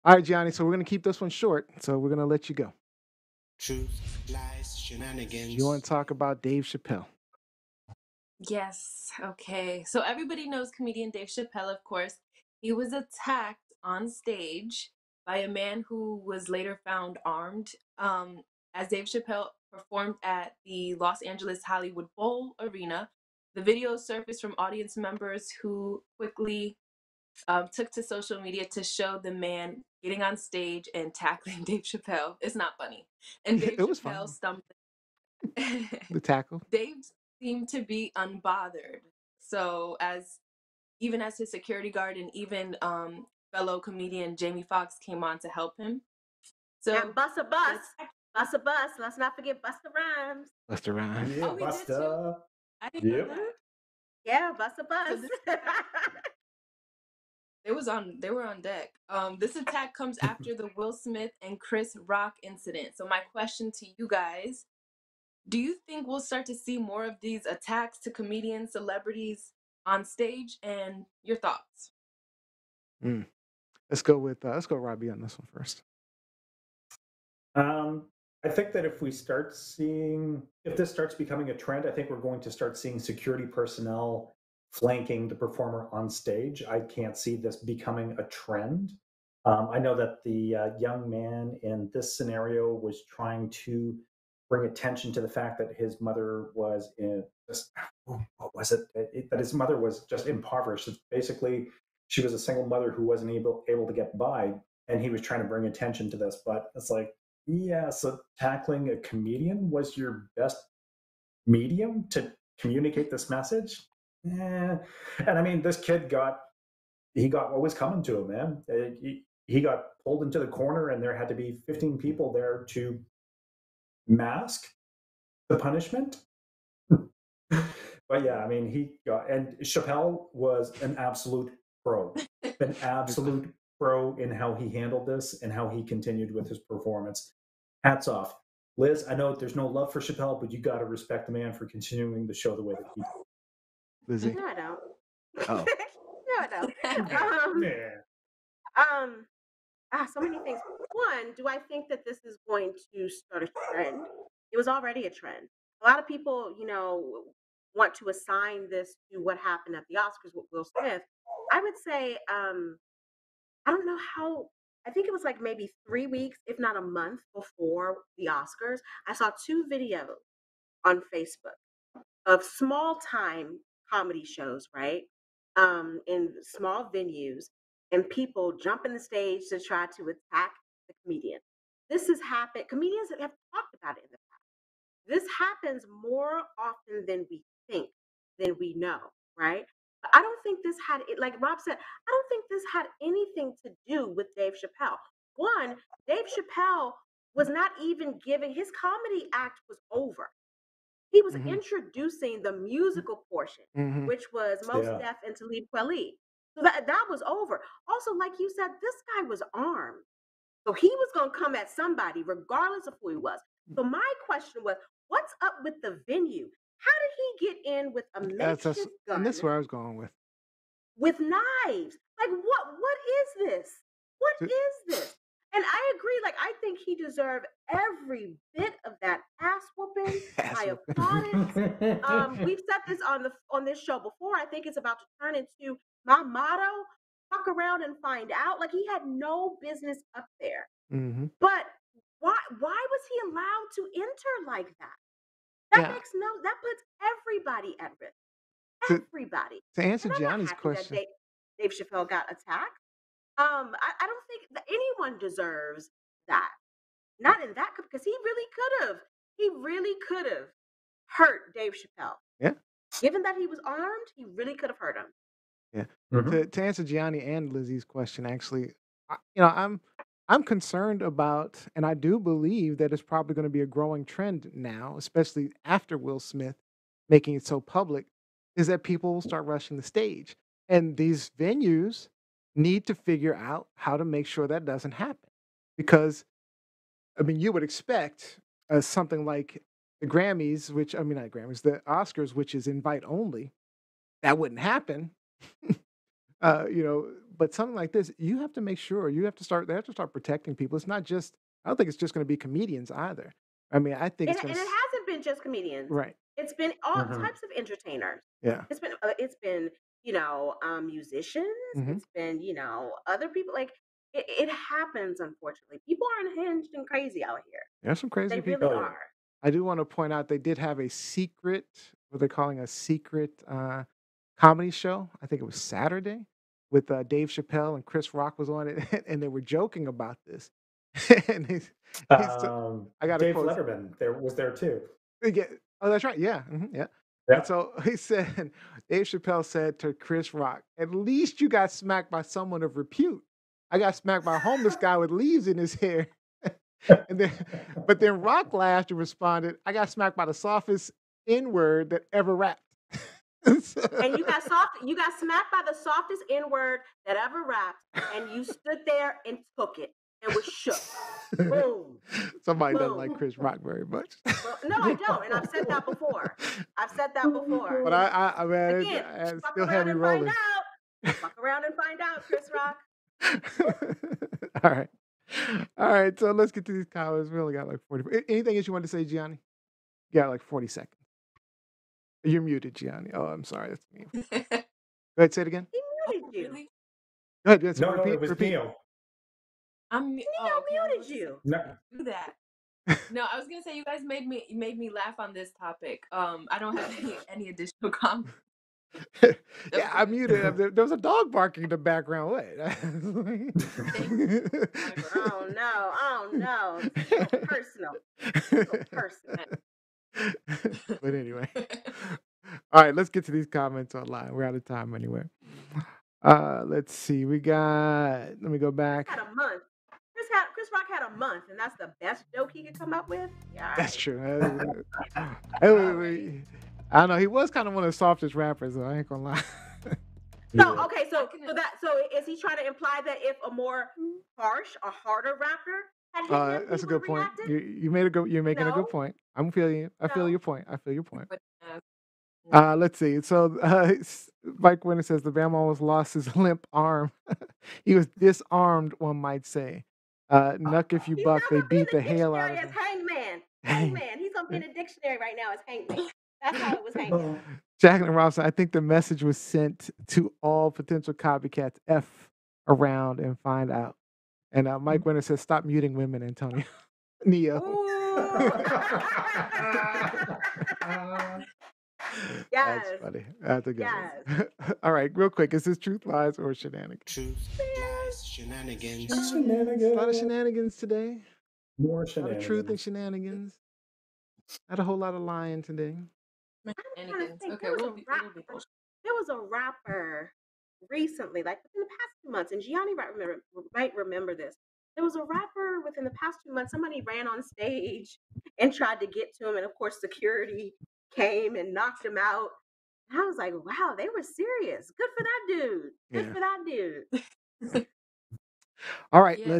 All right, Gianni. So we're gonna keep this one short. So we're gonna let you go. Truth, lies, You want shenanigans. to talk about Dave Chappelle? Yes. Okay. So everybody knows comedian Dave Chappelle, of course. He was attacked on stage by a man who was later found armed. As Dave Chappelle performed at the Los Angeles Hollywood Bowl Arena, the video surfaced from audience members who quickly took to social media to show the man getting on stage and tackling Dave Chappelle. It's not funny. And Dave It was Chappelle fine. stumbling. The tackle. Dave seemed to be unbothered. So even as his security guard and even fellow comedian Jamie Foxx came on to help him. And So bust a bus. Bust a bus. Let's not forget Busta Rhymes. Buster Rhymes. Yeah, oh, he did too. Busta. I didn't know Yep. that. Yeah, bust a So bus. they were on deck. This attack comes after the Will Smith and Chris Rock incident. So my question to you guys, do you think we'll start to see more of these attacks to comedians, celebrities on stage? And your thoughts? Mm. let's go Robbie on this one first. I think that if this starts becoming a trend, I think we're going to start seeing security personnel flanking the performer on stage. I can't see this becoming a trend. I know that the young man in this scenario was trying to bring attention to the fact that his mother was what was it? That his mother was just impoverished. It's basically, she was a single mother who wasn't able to get by, and he was trying to bring attention to this. But it's like, yeah, so tackling a comedian was your best medium to communicate this message? And I mean, this kid got what was coming to him, man. He got pulled into the corner, and there had to be 15 people there to mask the punishment. But yeah, I mean, and Chappelle was an absolute pro, in how he handled this and how he continued with his performance. Hats off. Liz, I know there's no love for Chappelle, but you got to respect the man for continuing the show the way that he did. Lizzie. No, I don't. Oh. No, I don't. So many things. One, do I think that this is going to start a trend? It was already a trend. A lot of people, want to assign this to what happened at the Oscars with Will Smith. I would say, I don't know how. I think it was like maybe 3 weeks, if not a month before the Oscars. I saw two videos on Facebook of small time comedy shows, right? In small venues, and people jumping the stage to try to attack the comedian. This has happened. Comedians have talked about it in the past. This happens more often than we think, than we know, right? But I don't think this had it, like Rob said, I don't think this had anything to do with Dave Chappelle. One, Dave Chappelle was not even giving his comedy act was over. He was introducing the musical portion, which was Mos Def and Talib Kweli. So that was over. Also, like you said, this guy was armed. So he was going to come at somebody, regardless of who he was. So my question was, what's up with the venue? How did he get in with a makeshift gun? And that's where I was going with knives? Like, what is this? What is this? And I agree. Like, I think he deserved every bit of that ass whooping. I applaud it. We've said this on this show before. I think it's about to turn into my motto: fuck around and find out. Like, he had no business up there. But why was he allowed to enter like that? That puts everybody at risk. Everybody. To answer Gianni's question, that Dave Chappelle got attacked. I don't think that anyone deserves that. Not in that, because he really could have. He really could have hurt Dave Chappelle. Yeah. Given that he was armed, he really could have hurt him. Yeah. To answer Gianni and Lizzie's question, actually, I'm concerned about, and I do believe that it's probably going to be a growing trend now, especially after Will Smith making it so public, is that people will start rushing the stage. And these venues need to figure out how to make sure that doesn't happen. Because, I mean, you would expect something like the Grammys, not Grammys, the Oscars, which is invite only, that wouldn't happen. but something like this, you have to make sure they have to start protecting people. It's not just. I don't think it's just going to be comedians either. I mean, I think And, it's going and to. it hasn't been just comedians. Right. It's been all Mhm. types of entertainers. Yeah. It's been musicians. Hmm. It's been other people. Like it happens. Unfortunately, people are unhinged and crazy out here. There's some They crazy really people. Oh, yeah. are. I do want to point out they did have a secret, what they're calling a secret comedy show. I think it was Saturday with Dave Chappelle and Chris Rock was on it, and they were joking about this. and he's I got a Dave quote. Letterman was there too. Yeah. Oh, that's right. Yeah. Yeah. And Yeah. so he said, Dave Chappelle said to Chris Rock, at least you got smacked by someone of repute. I got smacked by a homeless guy with leaves in his hair. But then Rock laughed and responded, I got smacked by the softest N word that ever rapped. And you got smacked by the softest N word that ever rapped, and you stood there and took it and was shook. Boom. Somebody doesn't Boom. like Chris Rock very much. Well, no, I don't, and I've said that before. But I mean, Again, it fuck still had around me and rolling. find out. Fuck around and find out, Chris Rock. All right. All right. So let's get to these comments. We only got like 40. Anything else you want to say, Gianni? You got like 40 seconds. You're muted, Gianni. Oh, I'm sorry. That's me. Go ahead. Say it again. He muted you. Really? Go ahead. So No, it was repeat. Neo. Neo muted you. No. Do that. No, I was gonna say you guys made me laugh on this topic. I don't have any additional comments. Yeah, I muted. There was a dog barking in the background. What? I don't know. It's so personal. But anyway. All right, let's get to these comments online. We're out of time anyway. Let's see. Let me go back. Had a month. Chris Rock had a month, and that's the best joke he could come up with. Yeah, That's true. I don't know. He was kind of one of the softest rappers, though. I ain't gonna lie. So okay, so is he trying to imply that if a more harsh or harder rapper had hit him, That's he a good would've point. reacted? You're making a No. good point. I'm feeling you. I feel No. your point. But, Let's see. So Mike Winter says the Bama almost lost his limp arm. He was disarmed, one might say. Nuck if you He's buck, not they gonna be in beat the the hell out dictionary of as him. Hangman. Hangman. He's gonna be in the dictionary right now as Hangman. That's how it was hanging. Jacqueline Robinson, I think the message was sent to all potential copycats. F around and find out. And Mike Winter says, stop muting women, Antonio. Neo. Yes. That's funny. That's a good Yes. one. All right, real quick. Is this truth, lies, or shenanigans? Truth, lies, shenanigans. A lot of shenanigans today. More A lot of shenanigans. truth and shenanigans. Not a whole lot of lying today. I'm trying to Shenanigans. think. Okay, There was a rapper recently, like within the past 2 months, and Gianni might remember this. There was a rapper within the past 2 months. Somebody ran on stage and tried to get to him, and of course, security came and knocked him out. And I was like, "Wow, they were serious. Good for that dude. Good Yeah. for that dude." All right, Yeah. let's